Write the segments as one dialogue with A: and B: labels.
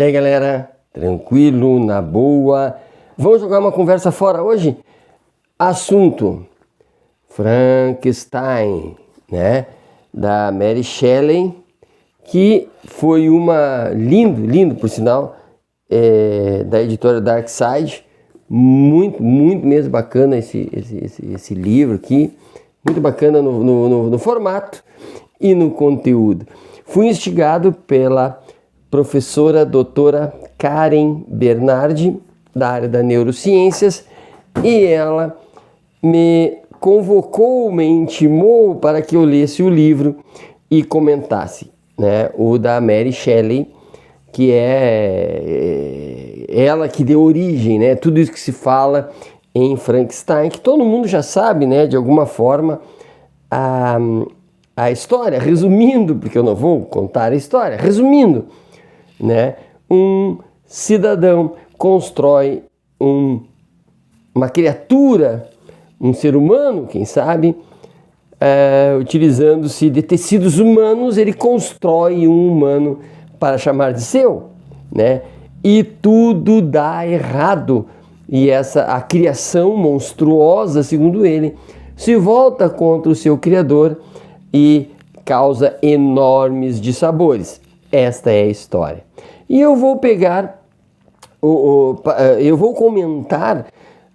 A: E aí, galera, tranquilo, na boa? Vamos jogar uma conversa fora hoje? Assunto Frankenstein, né? Da Mary Shelley, que foi uma lindo por sinal, da editora Darkside. Muito mesmo bacana esse livro aqui, muito bacana no formato e no conteúdo. Fui instigado pela professora doutora Karen Bernardi, da área da neurociências, e ela me convocou, me intimou para que eu lesse o livro e comentasse, né, o da Mary Shelley, que é ela que deu origem, né, tudo isso que se fala em Frankenstein, que todo mundo já sabe, né, de alguma forma, a história, resumindo, porque eu não vou contar a história, resumindo, né, um cidadão constrói uma criatura, um ser humano, quem sabe, utilizando-se de tecidos humanos, ele constrói um humano para chamar de seu, né? E tudo dá errado. E a criação monstruosa, segundo ele, se volta contra o seu criador e causa enormes dissabores. Esta é a história. E eu vou pegar, eu vou comentar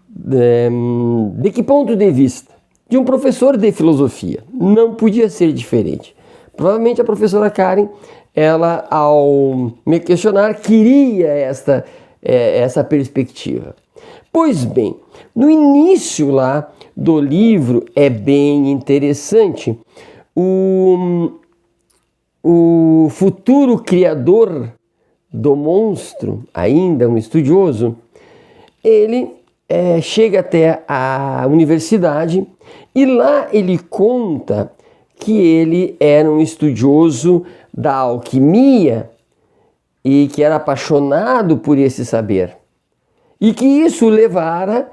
A: de que ponto de vista? De um professor de filosofia. Não podia ser diferente. Provavelmente a professora Karen, ela, ao me questionar, queria essa perspectiva. Pois bem, no início lá do livro é bem interessante. O futuro criador do monstro, ainda um estudioso, ele chega até a universidade e lá ele conta que ele era um estudioso da alquimia e que era apaixonado por esse saber. E que isso levara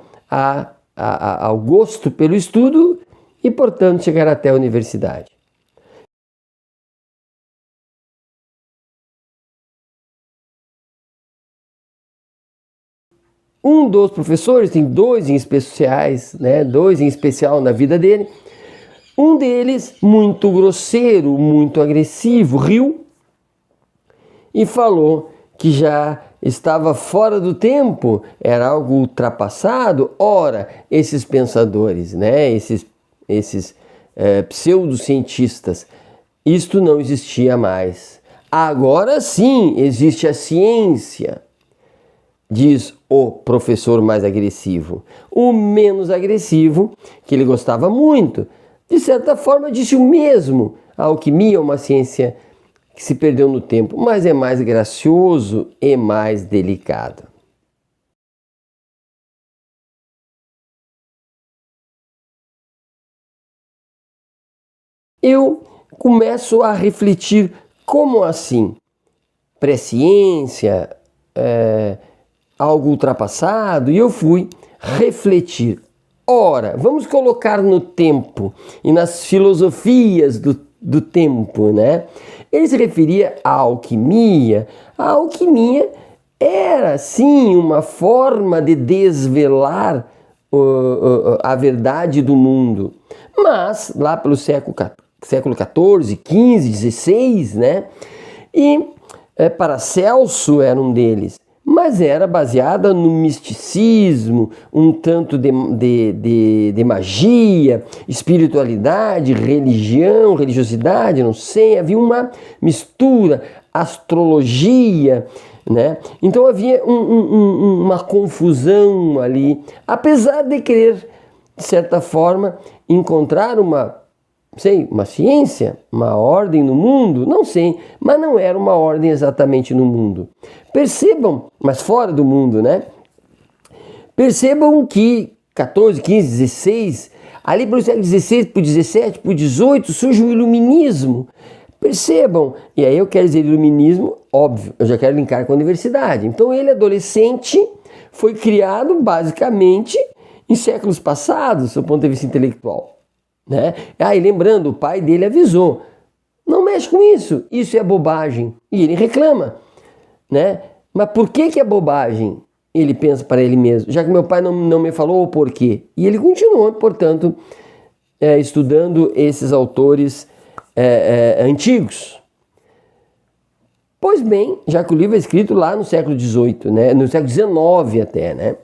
A: ao gosto pelo estudo e, portanto, chegar até a universidade. Um dos professores, tem dois em especiais, né? Dois em especial na vida dele. Um deles, muito grosseiro, muito agressivo, riu e falou que já estava fora do tempo, era algo ultrapassado. Ora, esses pensadores, né? Esses pseudocientistas, isto não existia mais. Agora sim existe a ciência, diz o professor mais agressivo. O menos agressivo, que ele gostava muito, de certa forma disse o mesmo. A alquimia é uma ciência que se perdeu no tempo, mas é mais gracioso e mais delicado. Eu começo a refletir, como assim? Presciência, algo ultrapassado? E eu fui refletir. Ora, vamos colocar no tempo e nas filosofias do tempo, né? Ele se referia à alquimia. A alquimia era, sim, uma forma de desvelar a verdade do mundo. Mas, lá pelo século XIV, XV, XVI, né? E Paracelso era um deles. Mas era baseada no misticismo, um tanto de magia, espiritualidade, religião, religiosidade, não sei, havia uma mistura, astrologia, né? Então havia uma confusão ali, apesar de querer, de certa forma, encontrar uma ciência, uma ordem no mundo, não sei, mas não era uma ordem exatamente no mundo. Percebam, mas fora do mundo, né? Percebam que 14, 15, 16, ali para o século XVI, para o XVII, para o XVIII, surge o iluminismo. Percebam, e aí eu quero dizer iluminismo, óbvio, eu já quero linkar com a universidade. Então ele, adolescente, foi criado basicamente em séculos passados, do ponto de vista intelectual. Né? E lembrando, o pai dele avisou, não mexe com isso é bobagem. E ele reclama, né? Mas por que é bobagem? Ele pensa para ele mesmo, já que meu pai não me falou o porquê. E ele continua, portanto, estudando esses autores antigos. Pois bem, já que o livro é escrito lá no século XVIII, né? No século XIX até, né?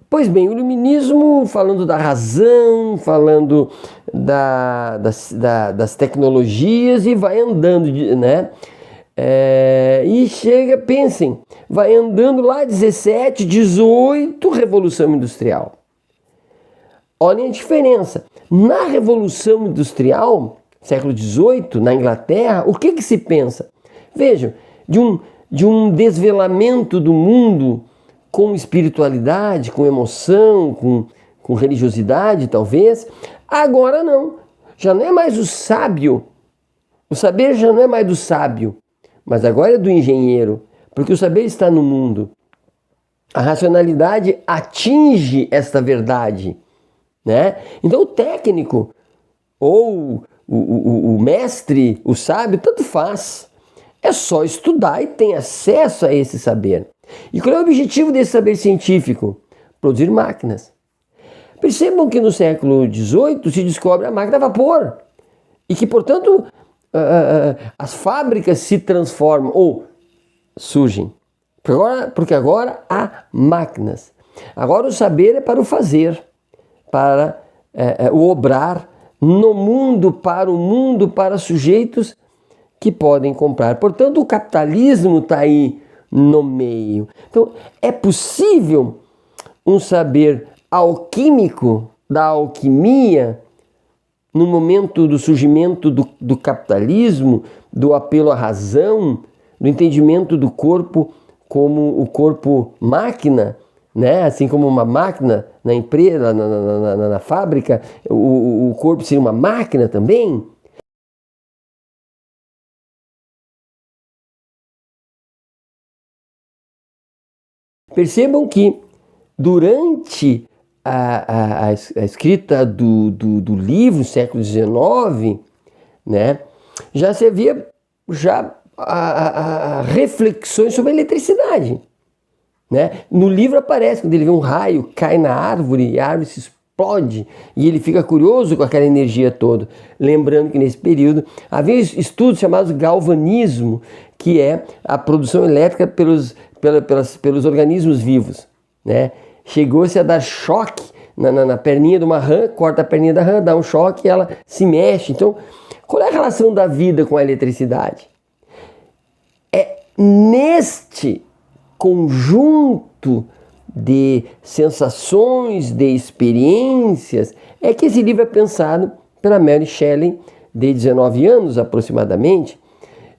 A: Pois bem, o iluminismo, falando da razão, falando das tecnologias, e vai andando, né? E chega, pensem, vai andando lá 17, 18, Revolução Industrial. Olhem a diferença. Na Revolução Industrial, século XVIII, na Inglaterra, o que se pensa? Vejam, de um desvelamento do mundo com espiritualidade, com emoção, com religiosidade, talvez. Agora não. Já não é mais o sábio. O saber já não é mais do sábio, mas agora é do engenheiro, porque o saber está no mundo. A racionalidade atinge esta verdade, né? Então o técnico, ou o mestre, o sábio, tanto faz. É só estudar e tem acesso a esse saber. E qual é o objetivo desse saber científico? Produzir máquinas. Percebam que no século XVIII se descobre a máquina a vapor. E que, portanto, as fábricas se transformam ou surgem. Porque agora há máquinas. Agora o saber é para o fazer, para o obrar no mundo, para o mundo, para sujeitos que podem comprar. Portanto, o capitalismo está aí no meio. Então, é possível um saber alquímico da alquimia no momento do surgimento do capitalismo, do apelo à razão, do entendimento do corpo como o corpo máquina, né? Assim como uma máquina na empresa, na fábrica, o corpo seria uma máquina também. Percebam que durante a escrita do livro, século XIX, né, já se havia reflexões sobre a eletricidade. Né? No livro aparece, quando ele vê um raio, cai na árvore, e a árvore se explode, e ele fica curioso com aquela energia toda. Lembrando que nesse período havia estudos chamados galvanismo, que é a produção elétrica pelos organismos vivos. Né? Chegou-se a dar choque na perninha de uma rã, corta a perninha da rã, dá um choque e ela se mexe. Então, qual é a relação da vida com a eletricidade? É neste conjunto de sensações, de experiências, é que esse livro é pensado pela Mary Shelley, de 19 anos aproximadamente.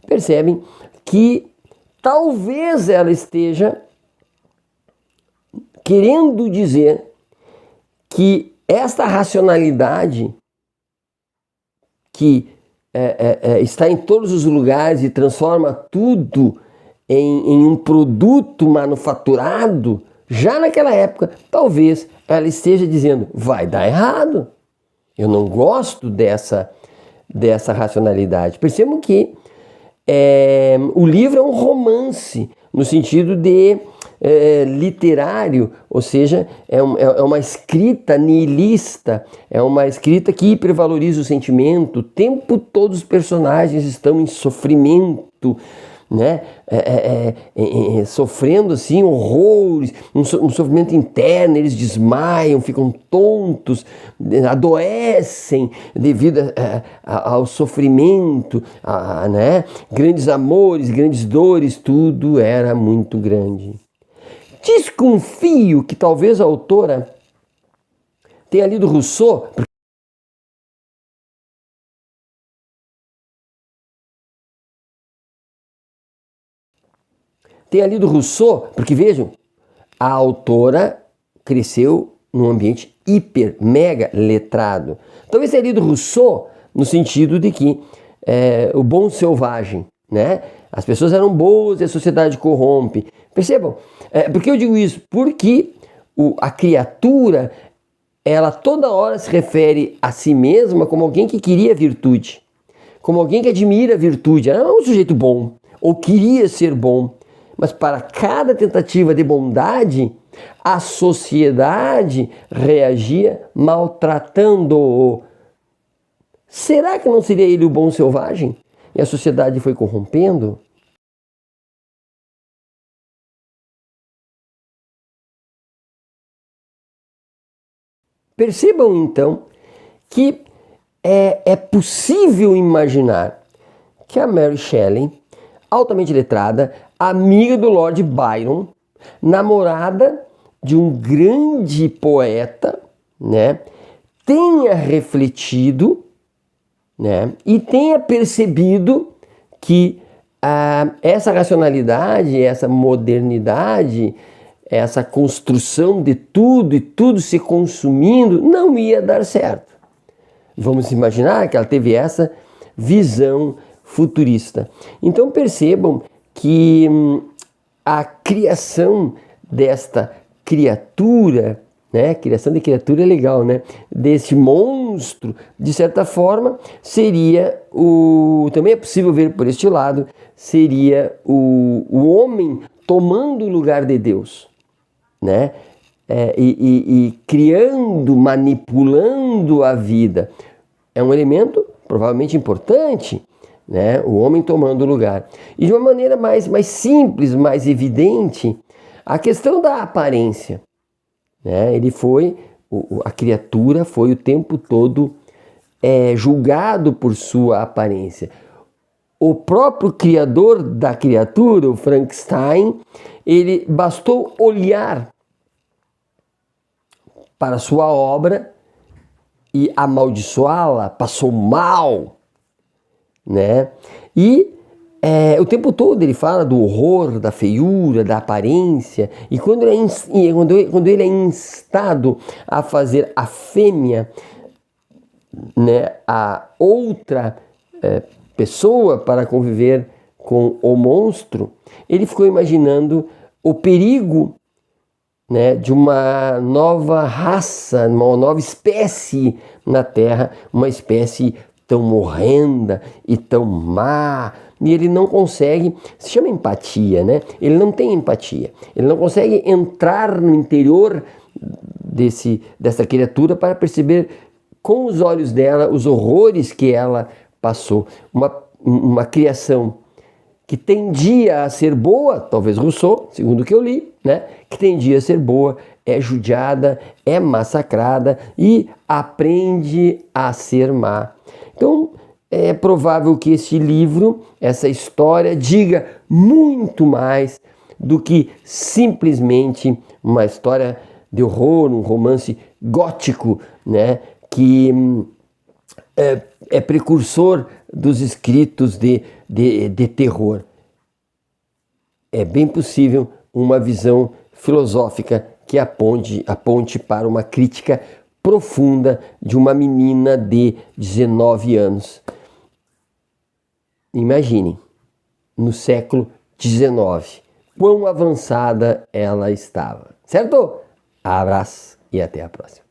A: Percebem que talvez ela esteja querendo dizer que esta racionalidade que está em todos os lugares e transforma tudo em um produto manufaturado, já naquela época, talvez ela esteja dizendo, vai dar errado. Eu não gosto dessa racionalidade. Percebam que o livro é um romance, no sentido de literário, ou seja, é uma escrita nihilista, é uma escrita que hipervaloriza o sentimento. O tempo todo os personagens estão em sofrimento, né? Sofrendo assim horrores, um sofrimento interno, eles desmaiam, ficam tontos, adoecem devido ao sofrimento, né? Grandes amores, grandes dores, tudo era muito grande. Desconfio que talvez a autora tenha lido Rousseau, porque vejam, a autora cresceu num ambiente hiper, mega letrado. Talvez tenha lido Rousseau no sentido de que o bom selvagem, né? As pessoas eram boas e a sociedade corrompe. Percebam? Por que eu digo isso? Porque a criatura, ela toda hora se refere a si mesma como alguém que queria virtude, como alguém que admira a virtude. Ela não é um sujeito bom. ou queria ser bom, mas para cada tentativa de bondade, a sociedade reagia maltratando-o. Será que não seria ele o bom selvagem? E a sociedade foi corrompendo? Percebam então que é possível imaginar que a Mary Shelley, altamente letrada, amiga do Lord Byron, namorada de um grande poeta, né, tenha refletido, né, e tenha percebido que essa racionalidade, essa modernidade, essa construção de tudo e tudo se consumindo não ia dar certo. Vamos imaginar que ela teve essa visão futurista. Então percebam que a criação desta criatura, né? Criação de criatura é legal, né? Desse monstro, de certa forma, seria também é possível ver por este lado, seria o homem tomando o lugar de Deus, né? E criando, manipulando a vida. É um elemento provavelmente importante, né? O homem tomando o lugar. E de uma maneira mais simples, mais evidente, a questão da aparência, né? A criatura foi o tempo todo julgado por sua aparência. O próprio criador da criatura, o Frankenstein, ele bastou olhar para sua obra e amaldiçoá-la, passou mal, né? E o tempo todo ele fala do horror, da feiura, da aparência, e quando ele é instado a fazer a fêmea, né, a outra pessoa para conviver com o monstro, ele ficou imaginando o perigo, né, de uma nova raça, uma nova espécie na Terra, uma espécie tão morrenda e tão má, e ele não consegue, se chama empatia, né? Ele não tem empatia, ele não consegue entrar no interior dessa criatura para perceber com os olhos dela os horrores que ela passou. Uma criação que tendia a ser boa, talvez Rousseau, segundo o que eu li, né? Que tendia a ser boa, é judiada, é massacrada e aprende a ser má. Então, é provável que esse livro, essa história, diga muito mais do que simplesmente uma história de horror, um romance gótico, né? Que é precursor dos escritos de terror. É bem possível uma visão filosófica que aponte para uma crítica profunda de uma menina de 19 anos. Imaginem, no século XIX, quão avançada ela estava. Certo? Abraço e até a próxima.